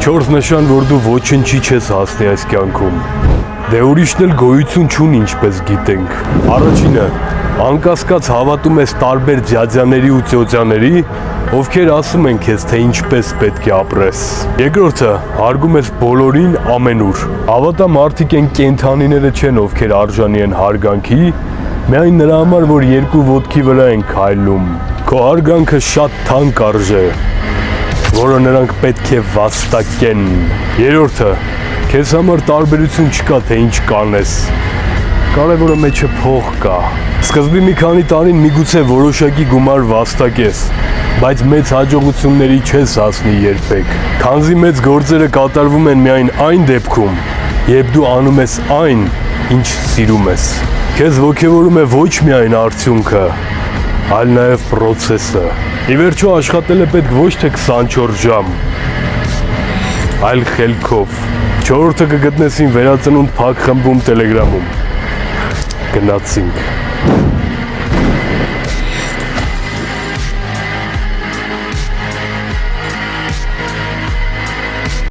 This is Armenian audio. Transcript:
4 նշան, որ դու ոչնչի չես հասնի այս կյանքում։ Դե ուրիշն էլ գոյություն չունի, ինչպես գիտենք։ Առաջինը, անկասկած հավատում ես տարբեր ձյաձյաների ու ծյոծյաների, ովքեր ասում են քեզ, թե ինչպես պետք է ապրես։ Երկրորդը, հարգում ես բոլորին ամենուր։ Հավատա մարդիկ են կենդանիները չեն, ովքեր արժանի են հարգանքի, միայն նրա համար, որ երկու ոտքի վրա են քայլում։ Քո հարգանքը շատ թանկ արժե, որը նրանք պետք է վաստակեն։ Երրորդը, քեզ համար տարբերություն չկա, թե ինչ կանես։ Կարևորը մեջը փող կա։ Սկզբի մի քանի տարին միգուցե որոշակի գումար վաստակես, բայց մեծ հաջողությունների չես հասնի երբեք։ Քանզի մեծ գործերը կատարվում են միայն այն դեպքում, երբ դու անում ես այն, ինչ սիրում ես։ Քեզ ոգևորում է ոչ միայն արդյունքը, այլ նաև պրոցեսը։ Ի վերջո աշխատել է պետք ոչ թե 24 ժամ, այլ խելքով։ Չորրորդը կգտնես իմ վերածնունդ փակ խմբում Տելեգրամում։ Գնացինք։